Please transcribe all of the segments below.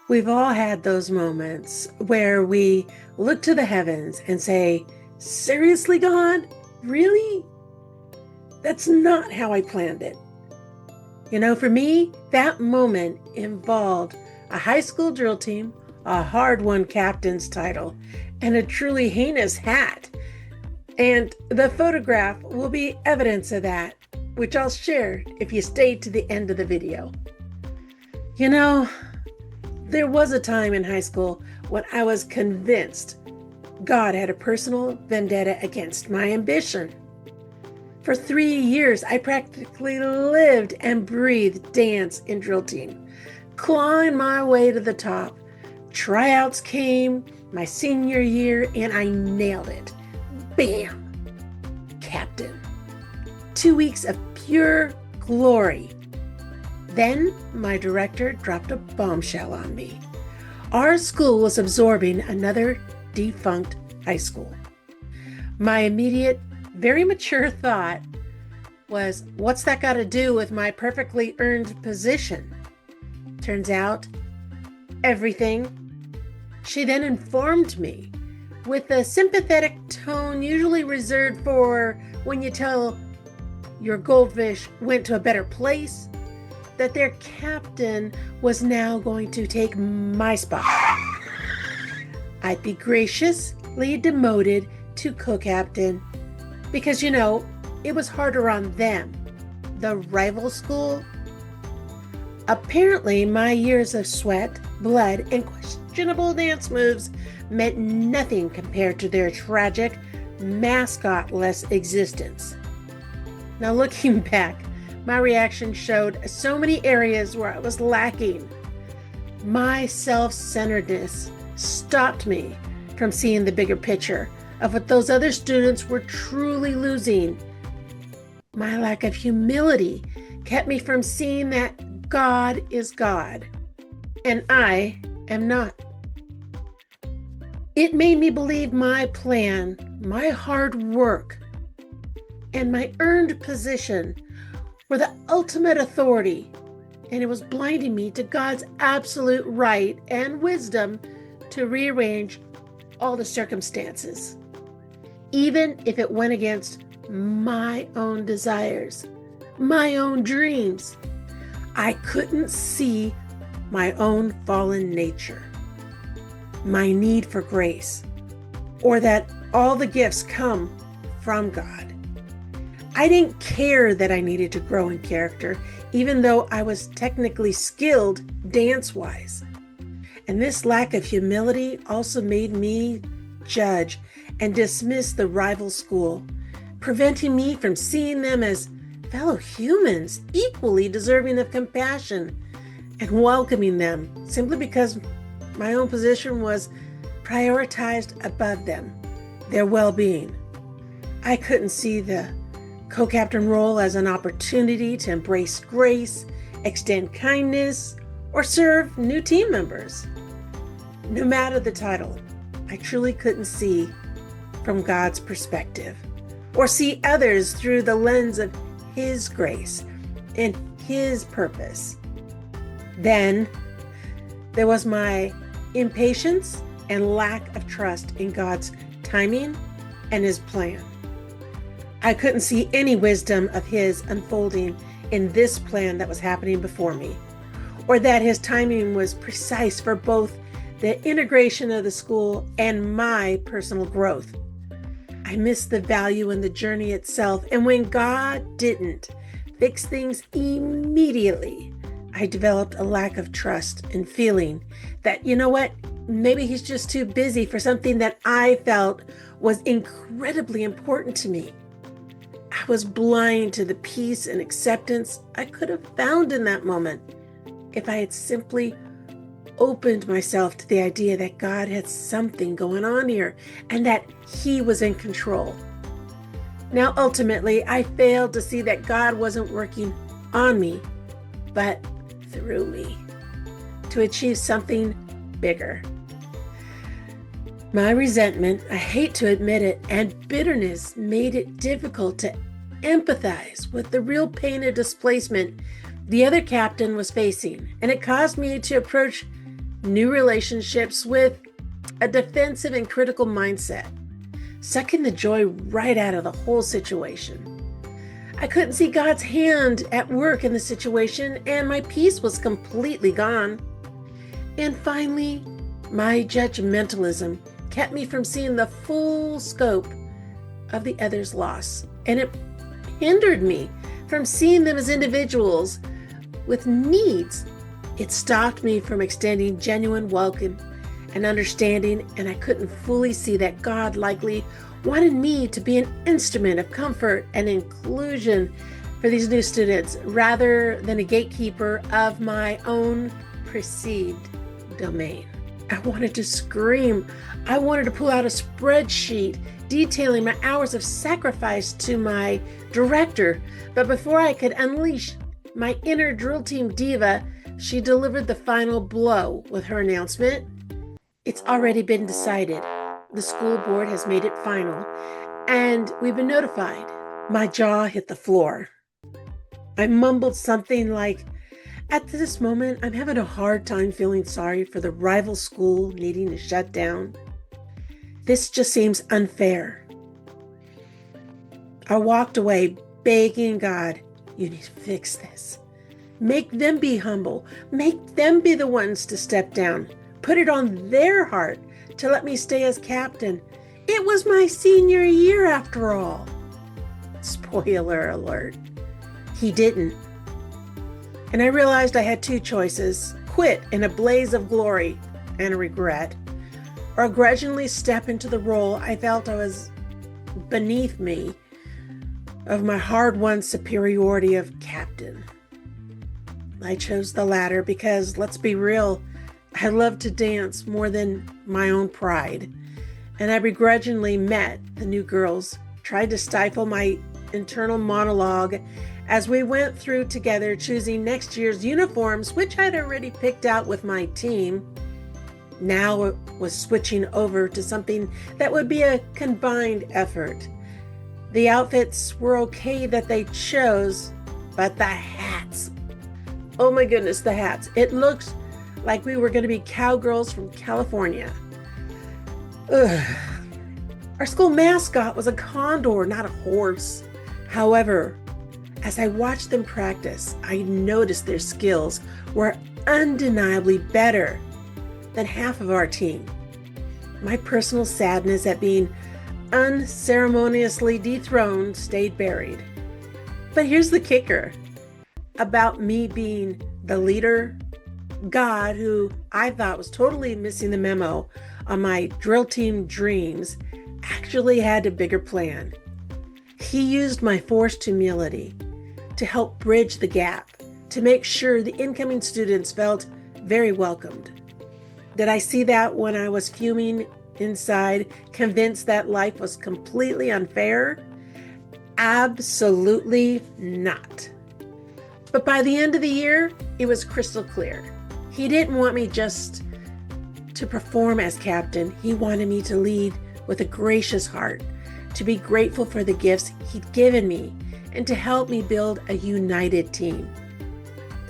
We've all had those moments where we look to the heavens and say, seriously, God? Really? That's not how I planned it. For me, that moment involved a high school drill team, a hard-won captain's title, and a truly heinous hat. And the photograph will be evidence of that, which I'll share if you stay to the end of the video. There was a time in high school when I was convinced God had a personal vendetta against my ambition. For 3 years, I practically lived and breathed dance and drill team, clawing my way to the top. Tryouts came my senior year, and I nailed it. Bam! Captain. 2 weeks of pure glory. Then my director dropped a bombshell on me. Our school was absorbing another defunct high school. My immediate, very mature thought was, what's that got to do with my perfectly earned position? Turns out, everything. She then informed me, with a sympathetic tone usually reserved for when you tell your goldfish went to a better place, that their captain was now going to take my spot. I'd be graciously demoted to co-captain because, it was harder on them, the rival school. Apparently, my years of sweat, blood, and questionable dance moves meant nothing compared to their tragic, mascot-less existence. Now, looking back, my reaction showed so many areas where I was lacking. My self-centeredness stopped me from seeing the bigger picture of what those other students were truly losing. My lack of humility kept me from seeing that God is God, and I am not. It made me believe my plan, my hard work, and my earned position were the ultimate authority, and it was blinding me to God's absolute right and wisdom to rearrange all the circumstances, even if it went against my own desires, my own dreams. I couldn't see my own fallen nature, my need for grace, or that all the gifts come from God. I didn't care that I needed to grow in character, even though I was technically skilled dance-wise. And this lack of humility also made me judge and dismiss the rival school, preventing me from seeing them as fellow humans equally deserving of compassion and welcoming them simply because my own position was prioritized above them, their well-being. I couldn't see the co-captain role as an opportunity to embrace grace, extend kindness, or serve new team members. No matter the title, I truly couldn't see from God's perspective or see others through the lens of His grace and His purpose. Then there was my impatience and lack of trust in God's timing and His plan. I couldn't see any wisdom of His unfolding in this plan that was happening before me, or that His timing was precise for both the integration of the school and my personal growth. I missed the value in the journey itself, and when God didn't fix things immediately, I developed a lack of trust and feeling that, maybe He's just too busy for something that I felt was incredibly important to me. I was blind to the peace and acceptance I could have found in that moment if I had simply opened myself to the idea that God had something going on here and that He was in control. Now, ultimately, I failed to see that God wasn't working on me, but through me to achieve something bigger. My resentment, I hate to admit it, and bitterness made it difficult to empathize with the real pain of displacement the other captain was facing, and it caused me to approach new relationships with a defensive and critical mindset, sucking the joy right out of the whole situation. I couldn't see God's hand at work in the situation, and my peace was completely gone. And finally, my judgmentalism kept me from seeing the full scope of the other's loss, and it hindered me from seeing them as individuals with needs. It stopped me from extending genuine welcome and understanding, and I couldn't fully see that God likely wanted me to be an instrument of comfort and inclusion for these new students rather than a gatekeeper of my own perceived domain. I wanted to scream. I wanted to pull out a spreadsheet detailing my hours of sacrifice to my director, but before I could unleash my inner drill team diva, she delivered the final blow with her announcement. It's already been decided. The school board has made it final, and we've been notified. My jaw hit the floor. I mumbled something like, "At this moment, I'm having a hard time feeling sorry for the rival school needing to shut down. This just seems unfair." I walked away begging God, "You need to fix this. Make them be humble. Make them be the ones to step down. Put it on their heart to let me stay as captain. It was my senior year after all." Spoiler alert, he didn't. And I realized I had two choices: quit in a blaze of glory and a regret, or grudgingly step into the role I felt I was beneath me of my hard-won superiority of captain. I chose the latter because, let's be real, I love to dance more than my own pride, and I begrudgingly met the new girls, tried to stifle my internal monologue as we went through together choosing next year's uniforms, which I'd already picked out with my team. Now it was switching over to something that would be a combined effort. The outfits were okay that they chose, but the hats. Oh my goodness, the hats. It looked like we were going to be cowgirls from California. Ugh. Our school mascot was a condor, not a horse. However, as I watched them practice, I noticed their skills were undeniably better than half of our team. My personal sadness at being unceremoniously dethroned stayed buried. But here's the kicker about me being the leader. God, who I thought was totally missing the memo on my drill team dreams, actually had a bigger plan. He used my forced humility to help bridge the gap, to make sure the incoming students felt very welcomed. Did I see that when I was fuming inside, convinced that life was completely unfair? Absolutely not. But by the end of the year, it was crystal clear. He didn't want me just to perform as captain. He wanted me to lead with a gracious heart, to be grateful for the gifts he'd given me, and to help me build a united team.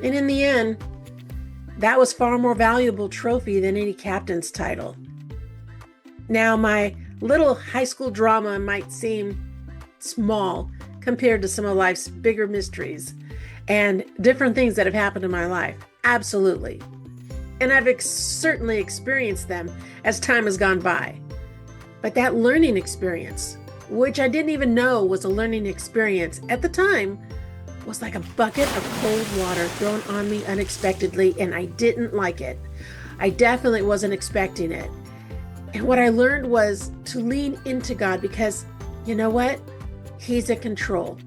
And in the end, that was far more valuable trophy than any captain's title. Now, my little high school drama might seem small compared to some of life's bigger mysteries and different things that have happened in my life. Absolutely. And I've certainly experienced them as time has gone by. But that learning experience, which I didn't even know was a learning experience at the time, was like a bucket of cold water thrown on me unexpectedly, and I didn't like it. I definitely wasn't expecting it. And what I learned was to lean into God because, you know what? He's in control.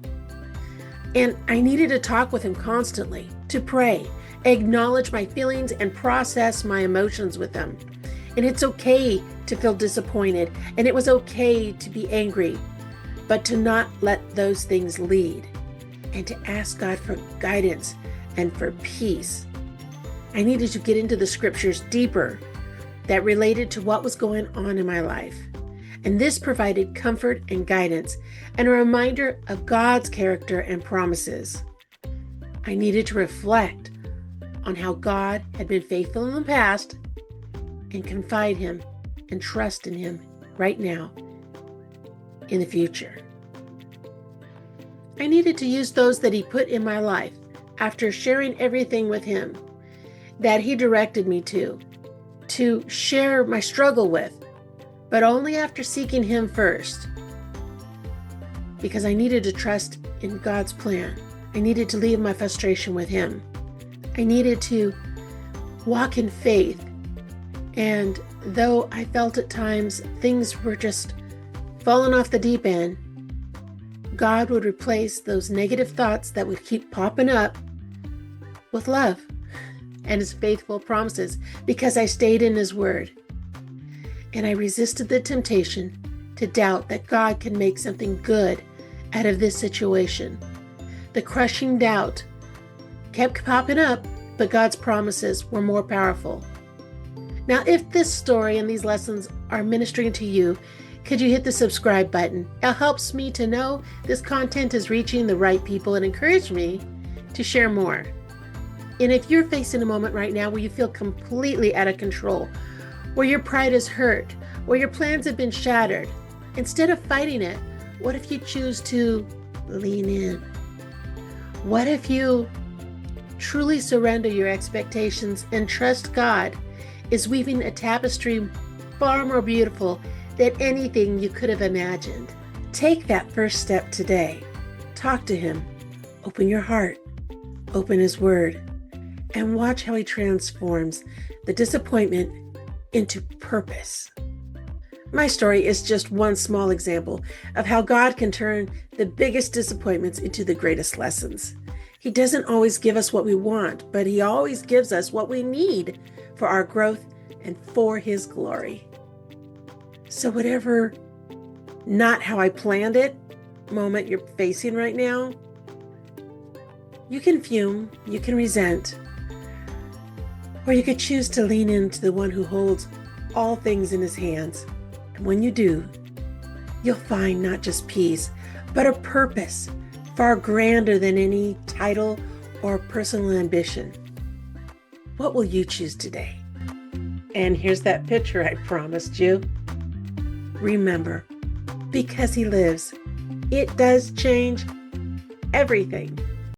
And I needed to talk with him constantly, to pray, acknowledge my feelings, and process my emotions with him. And it's okay to feel disappointed, and it was okay to be angry, but to not let those things lead, and to ask God for guidance and for peace. I needed to get into the scriptures deeper that related to what was going on in my life. And this provided comfort and guidance and a reminder of God's character and promises. I needed to reflect on how God had been faithful in the past and confide him and trust in him right now in the future. I needed to use those that he put in my life after sharing everything with him that he directed me to share my struggle with, but only after seeking him first, because I needed to trust in God's plan. I needed to leave my frustration with him. I needed to walk in faith. And though I felt at times things were just falling off the deep end, God would replace those negative thoughts that would keep popping up with love and his faithful promises, because I stayed in his word. And I resisted the temptation to doubt that God can make something good out of this situation. The crushing doubt kept popping up, but God's promises were more powerful. Now, if this story and these lessons are ministering to you, could you hit the subscribe button? It helps me to know this content is reaching the right people and encourage me to share more. And if you're facing a moment right now where you feel completely out of control, where your pride is hurt, where your plans have been shattered, instead of fighting it, what if you choose to lean in? What if you truly surrender your expectations and trust God is weaving a tapestry far more beautiful than anything you could have imagined? Take that first step today. Talk to him. Open your heart. Open his word. And watch how he transforms the disappointment into purpose. My story is just one small example of how God can turn the biggest disappointments into the greatest lessons. He doesn't always give us what we want, but he always gives us what we need for our growth and for his glory. So whatever not how I planned it moment you're facing right now, you can fume, you can resent, or you could choose to lean into the one who holds all things in his hands. And when you do, you'll find not just peace, but a purpose far grander than any title or personal ambition. What will you choose today? And here's that picture I promised you. Remember, because he lives, it does change everything.